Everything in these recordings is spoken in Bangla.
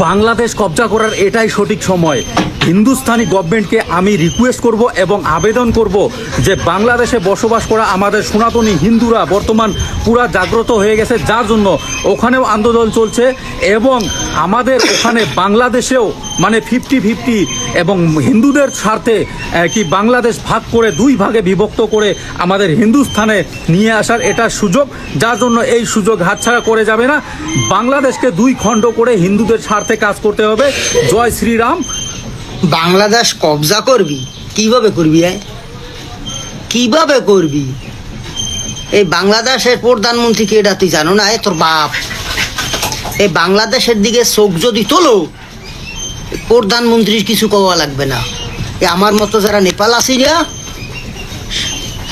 বাংলাদেশ কবজা করার এটাই সঠিক সময়। হিন্দুস্তানি গভর্নমেন্টকে আমি রিকোয়েস্ট করব এবং আবেদন করব যে বাংলাদেশে বসবাস করা আমাদের সনাতনী হিন্দুরা বর্তমান পুরা জাগ্রত হয়ে গেছে, যার জন্য ওখানেও আন্দোলন চলছে এবং আমাদের ওখানে বাংলাদেশেও মানে 50-50 এবং হিন্দুদের স্বার্থে কি বাংলাদেশ ভাগ করে দুই ভাগে বিভক্ত করে আমাদের হিন্দুস্থানে নিয়ে আসার এটা সুযোগ, যার জন্য এই সুযোগ হাতছাড়া করে যাবে না। বাংলাদেশকে দুই খণ্ড করে হিন্দুদের স্বার্থে কাজ করতে হবে। জয় শ্রীরাম। বাংলাদেশ কবজা করবি কিভাবে করবি? কিভাবে করবি? এই বাংলাদেশের প্রধানমন্ত্রী কে এটা তুই জানো না? তোর বাপ। এই বাংলাদেশের দিকে চোখ যদি তোলো, প্রধানমন্ত্রীর কিছু কওয়া লাগবে না। আমার মতো যারা নেপাল আসি না,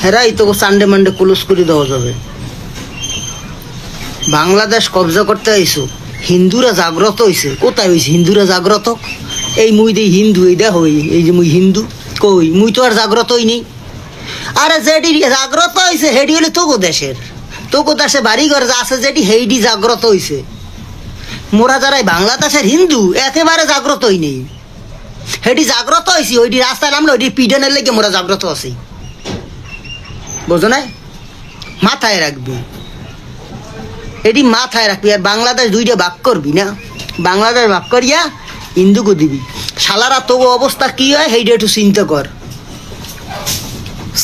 হেরাই তো সানডে মানডে ক্লোজ করে দেওয়া যাবে। বাংলাদেশ কবজা করতে আইসো, হিন্দুরা জাগ্রত হয়েছে। কোথায় হয়েছে হিন্দুরা জাগ্রত? এই মুই দেই হিন্দু, এই দেখ এই যে মুই হিন্দু, কই মুই তো আর জাগ্রত হইনি। আরে যেটি জাগ্রত হয়েছে হেডি হলে তোগো দেশে বাড়ি ঘর আছে, যেটি হেইডি জাগ্রত হয়েছে। মোরা যারাই বাংলাদেশের হিন্দু একেবারে জাগ্রত হই নেই। হেডি জাগ্রত হয়েছি, ওইটি রাস্তায় নামলে ওইটি পিডনের লেগে মোরা জাগ্রত আছি। বোঝো না? মাথায় রাখবি, এটি মাথায় রাখবি। আর বাংলাদেশ দুইটা ভাগ করবি না, বাংলাদেশ ভাগ করিয়া হিন্দুকে দিবি। শালারা তবু অবস্থা কি হয় সেইটা একটু চিন্তা কর।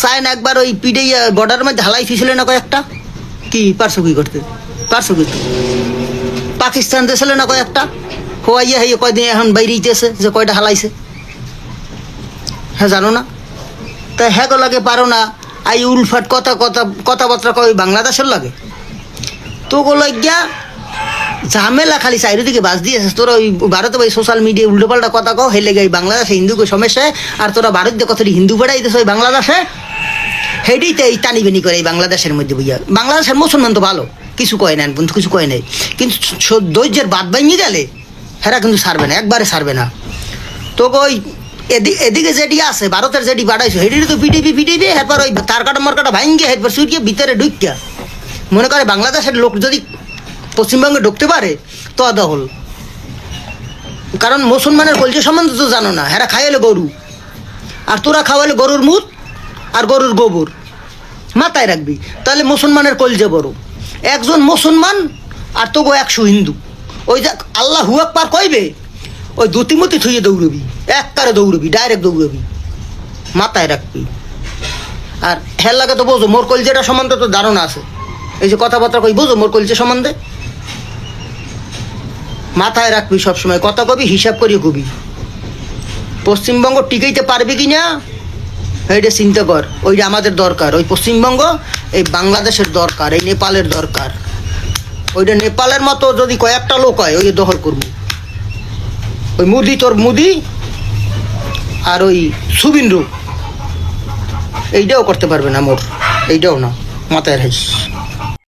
সাইন একবার ওই পিডে বর্ডারের মধ্যে হালাই ফিসলে না কয়েকটা, কি পারছো কি করতে? পারছো কিন্তু পাকিস্তান দেশলে না কয়েকটা হওয়াইয়া হইয়া কয়দিন এখন বাইরেইতেছে যে কয়টা হালাইছে। হ্যাঁ জানো না? তা হ্যাঁ লাগে পারো না। আই উলফাট কথাবার্তা কয় বাংলাদেশের লাগে। তো গিয়া ঝামেলা খালি চারিদিকে বাস দিয়েছে। তোরা ওই ভারতে ওই সোশ্যাল মিডিয়ায় উল্টোপাল্টা কথা কও, হেলে গে বাংলাদেশে হিন্দুকে সমস্যা। আর তোরা ভারত দিয়ে কথাটি হিন্দু বেড়াইতেছে ওই বাংলাদেশে, হেডিতে এই টানিবেনি করে এই বাংলাদেশের মধ্যে বুঝিয়া। বাংলাদেশের মুসলমান তো ভালো, কিছু কয় না বন্ধু, কিছু কয় নাই। কিন্তু ধৈর্যের বাদ ভাঙিয়ে গেলে হেরা কিন্তু ছাড়বে না, একবারে ছাড়বে না। তো ওই এদিকে যেটি আছে ভারতের যেটি বাড়াইছো হেডি তো পিটিবি এরপর ওই তার কাটা মারকাটা ভাঙিয়ে এরপর সুইটিয়ে ভিতরে ঢুকিয়া মনে করে বাংলাদেশের লোক যদি পশ্চিমবঙ্গে ঢুকতে পারে তো আদা হল। কারণ মুসলমানের কলচে সম্বন্ধে তো জানো না, হেরা খাইলে গরু, আর তোরা খাওয়ালে গরুর মুখ আর গরুর গোবর। মাথায় রাখবি, তাহলে মুসলমানের কলজে বড়। একজন মুসলমান আর তোগো 100 হিন্দু। ওই যে আল্লাহ হুয়াক পার কইবে, ওই দুতিমতি থুয়ে দৌড়বি, একবারে দৌড়বি, ডাইরেক্ট দৌড়বি। মাথায় রাখবি। আর হের লাগে তো বোঝো মোর কলজেটা সম্বন্ধে তো ধারণা আছে। এই যে কথাবার্তা কই বোঝো মোর কলজে সম্বন্ধে। মাথায় রাখবি সবসময়, কথা কবি হিসাব করিয়ে কবি। পশ্চিমবঙ্গ টিকাইতে পারবি কি না এইটা চিন্তা কর। ওইটা আমাদের দরকার, ওই পশ্চিমবঙ্গ এই বাংলাদেশের দরকার, এই নেপালের দরকার। ওইটা নেপালের মতো যদি কয়েকটা লোক হয় ওই দখল করবো। ওই মুদি তোর মুদি আর ওই সুবিন্দ্র এইটাও করতে পারবে না মোর, এইটাও না। মাথায় রাখিস।